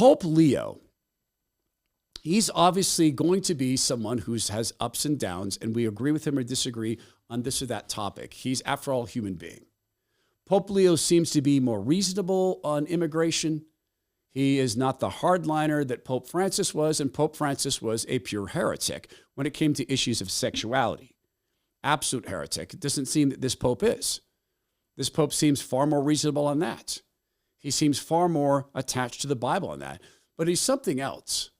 Pope Leo, he's obviously going to be someone who has ups and downs, and we agree with him or disagree on this or that topic. He's, after all, a human being. Pope Leo seems to be more reasonable on immigration. He is not the hardliner that Pope Francis was, and Pope Francis was a pure heretic when it came to issues of sexuality. Absolute heretic. It doesn't seem that this Pope is. This Pope seems far more reasonable on that. He seems far more attached to the Bible on that. But he's something else.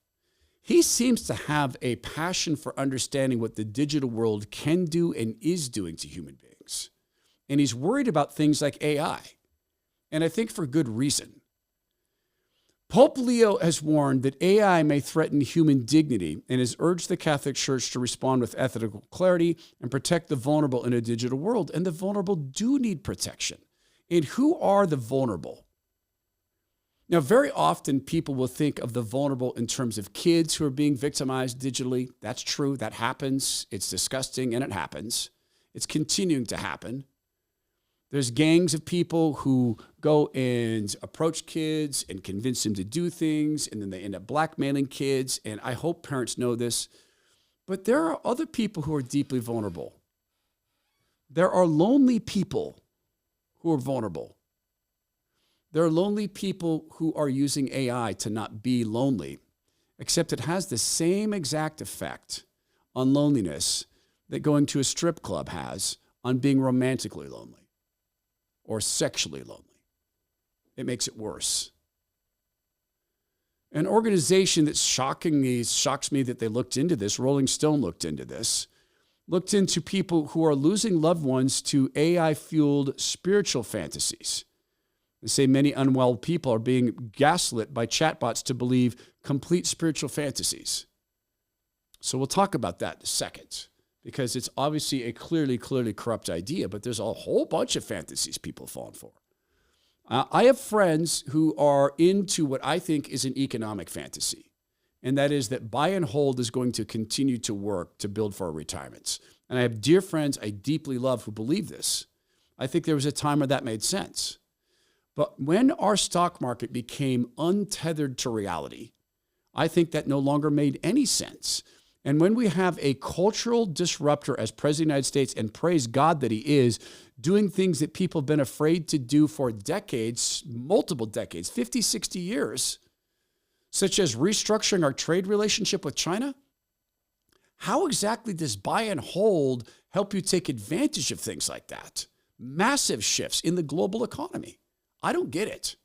He seems to have a passion for understanding what the digital world can do and is doing to human beings. And he's worried about things like AI. And I think for good reason. Pope Leo has warned that AI may threaten human dignity and has urged the Catholic Church to respond with ethical clarity and protect the vulnerable in a digital world. And the vulnerable do need protection. And who are the vulnerable? Now, very often people will think of the vulnerable in terms of kids who are being victimized digitally. That's true. That happens. It's disgusting, and it happens. It's continuing to happen. There's gangs of people who go and approach kids and convince them to do things, and then they end up blackmailing kids. And I hope parents know this. But there are other people who are deeply vulnerable. There are lonely people who are vulnerable. There are lonely people who are using AI to not be lonely, except it has the same exact effect on loneliness that going to a strip club has on being romantically lonely or sexually lonely. It makes it worse. An organization that shocks me that they looked into this, Rolling Stone looked into people who are losing loved ones to AI-fueled spiritual fantasies. They say many unwell people are being gaslit by chatbots to believe complete spiritual fantasies. So we'll talk about that in a second, because it's obviously a clearly corrupt idea, but there's a whole bunch of fantasies people have fallen for. I have friends who are into what I think is an economic fantasy, and that is that buy and hold is going to continue to work to build for our retirements. And I have dear friends I deeply love who believe this. I think there was a time where that made sense. But when our stock market became untethered to reality, I think that no longer made any sense. And when we have a cultural disruptor as President of the United States, and praise God that he is, doing things that people have been afraid to do for decades, multiple decades, 50, 60 years, such as restructuring our trade relationship with China, how exactly does buy and hold help you take advantage of things like that? Massive shifts in the global economy. I don't get it.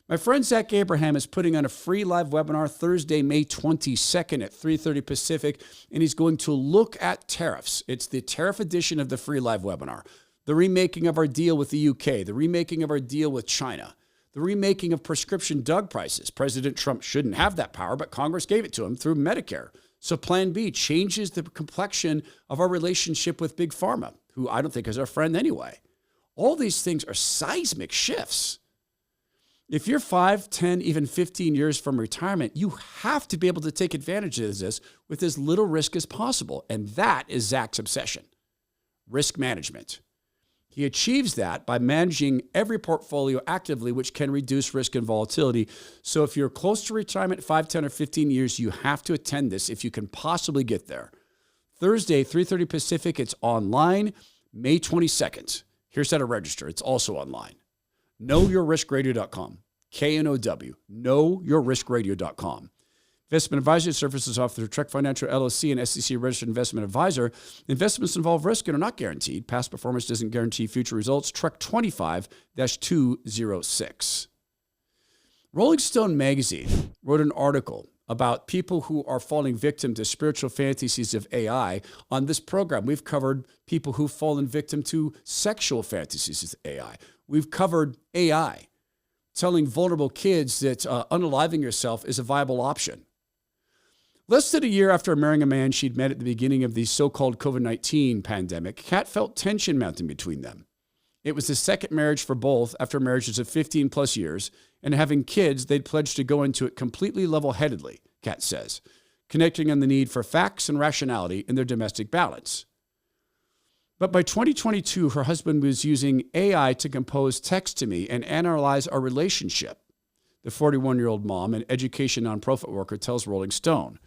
My friend Zach Abraham is putting on a free live webinar Thursday, May 22nd at 3:30 Pacific, and he's going to look at tariffs. It's the tariff edition of the free live webinar. The remaking of our deal with the UK, the remaking of our deal with China, the remaking of prescription drug prices. President Trump shouldn't have that power, but Congress gave it to him through Medicare. So Plan B changes the complexion of our relationship with Big Pharma, who I don't think is our friend anyway. All these things are seismic shifts. If you're 5, 10, even 15 years from retirement, you have to be able to take advantage of this with as little risk as possible. And that is Zach's obsession, risk management. He achieves that by managing every portfolio actively, which can reduce risk and volatility. So if you're close to retirement, 5, 10, or 15 years, you have to attend this if you can possibly get there. Thursday, 3:30 Pacific, it's online, May 22nd. Here's how to register. It's also online. KnowYourRiskRadio.com. KNOW. KnowYourRiskRadio.com. Investment advisory services offered through Trek Financial LLC and SEC registered investment advisor. Investments involve risk and are not guaranteed. Past performance doesn't guarantee future results. Trek 25-206. Rolling Stone magazine wrote an article about people who are falling victim to spiritual fantasies of AI. On this program, we've covered people who've fallen victim to sexual fantasies of AI. We've covered AI, telling vulnerable kids that unaliving yourself is a viable option. Less than a year after marrying a man she'd met at the beginning of the so-called COVID-19 pandemic, Kat felt tension mounting between them. It was the second marriage for both after marriages of 15 plus years, and having kids, they'd pledged to go into it completely level-headedly, Kat says, connecting on the need for facts and rationality in their domestic balance. But by 2022, her husband was using AI to compose text to me and analyze our relationship. the 41-year-old mom and education nonprofit worker tells Rolling Stone.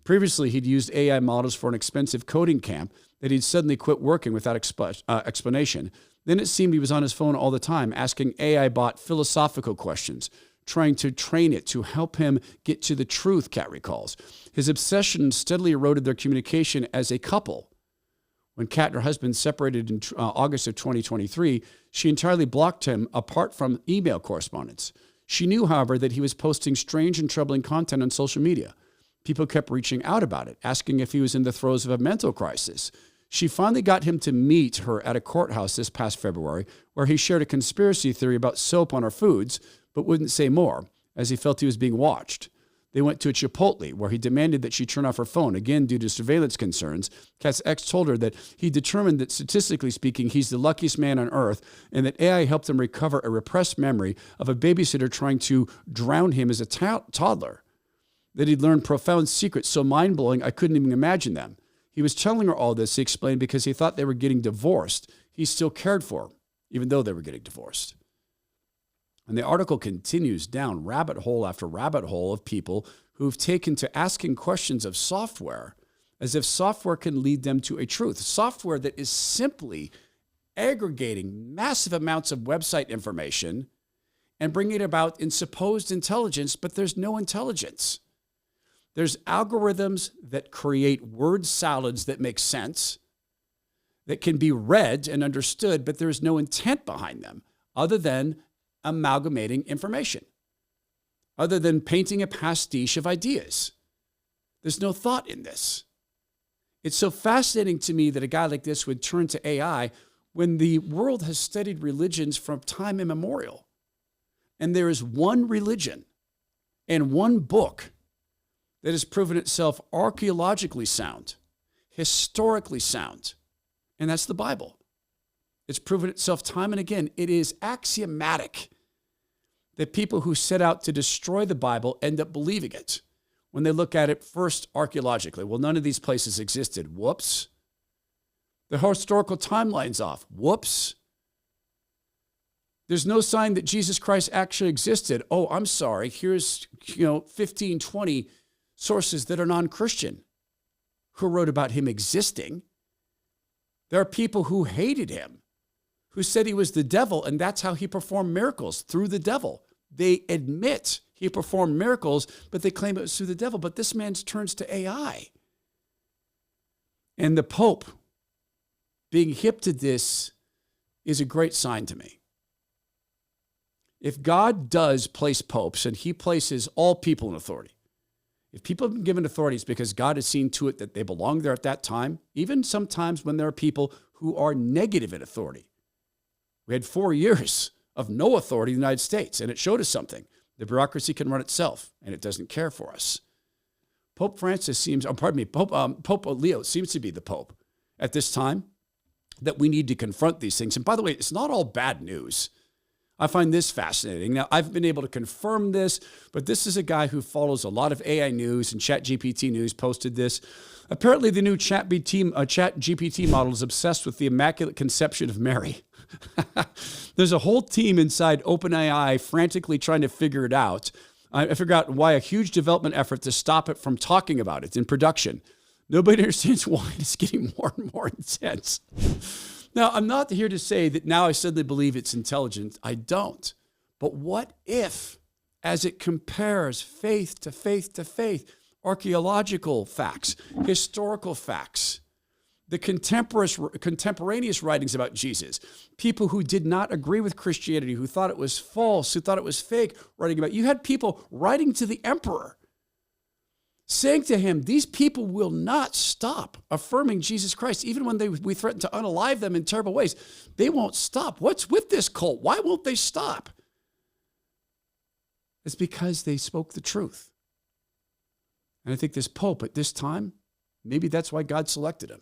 Previously, he'd used AI models for an expensive coding camp that he'd suddenly quit working without explanation. Then it seemed he was on his phone all the time, asking AI bot philosophical questions, trying to train it to help him get to the truth, Kat recalls. His obsession steadily eroded their communication as a couple. When Kat and her husband separated in August of 2023, she entirely blocked him apart from email correspondence. She knew, however, that he was posting strange and troubling content on social media. People kept reaching out about it, asking if he was in the throes of a mental crisis. She finally got him to meet her at a courthouse this past February, where he shared a conspiracy theory about soap on our foods, but wouldn't say more, as he felt he was being watched. They went to a Chipotle, where he demanded that she turn off her phone, again due to surveillance concerns. Kat's ex told her that he determined that, statistically speaking, he's the luckiest man on earth, and that AI helped him recover a repressed memory of a babysitter trying to drown him as a toddler. That he'd learned profound secrets so mind-blowing I couldn't even imagine them. He was telling her all this, he explained, because he thought they were getting divorced. He still cared for her, even though they were getting divorced. And the article continues down rabbit hole after rabbit hole of people who've taken to asking questions of software as if software can lead them to a truth. Software that is simply aggregating massive amounts of website information and bringing it about in supposed intelligence, but there's no intelligence. There's algorithms that create word salads that make sense, that can be read and understood, but there's no intent behind them other than amalgamating information, other than painting a pastiche of ideas. There's no thought in this. It's so fascinating to me that a guy like this would turn to AI when the world has studied religions from time immemorial. And there is one religion and one book that has proven itself archaeologically sound, historically sound, and that's the Bible. It's proven itself time and again. It is axiomatic that people who set out to destroy the Bible end up believing it when they look at it first archaeologically. Well, none of these places existed. Whoops. The historical timeline's off. Whoops. There's no sign that Jesus Christ actually existed. Oh, I'm sorry. Here's 15, 20 sources that are non-Christian who wrote about him existing. There are people who hated him, who said he was the devil, and that's how he performed miracles, through the devil. They admit he performed miracles, but they claim it was through the devil. But this man turns to AI. And the Pope being hip to this is a great sign to me. If God does place popes, and he places all people in authority, if people have been given authority, it's because God has seen to it that they belong there at that time, even sometimes when there are people who are negative in authority. We had 4 years of no authority in the United States, and it showed us something. The bureaucracy can run itself, and it doesn't care for us. Pope Leo seems to be the Pope at this time that we need to confront these things. And by the way, it's not all bad news. I find this fascinating. Now, I've been able to confirm this, but this is a guy who follows a lot of AI news, and ChatGPT News posted this. Apparently, the new ChatGPT model is obsessed with the Immaculate Conception of Mary. There's a whole team inside OpenAI frantically trying to figure it out. I figured out why a huge development effort to stop it from talking about it in production. Nobody understands why it's getting more and more intense. Now, I'm not here to say that now I suddenly believe it's intelligent. I don't. But what if, as it compares faith to faith to faith, archaeological facts, historical facts, the contemporaneous writings about Jesus, people who did not agree with Christianity, who thought it was false, who thought it was fake, writing about it. You had people writing to the emperor, saying to him, these people will not stop affirming Jesus Christ, even when we threaten to unalive them in terrible ways. They won't stop. What's with this cult? Why won't they stop? It's because they spoke the truth. And I think this Pope at this time, maybe that's why God selected him.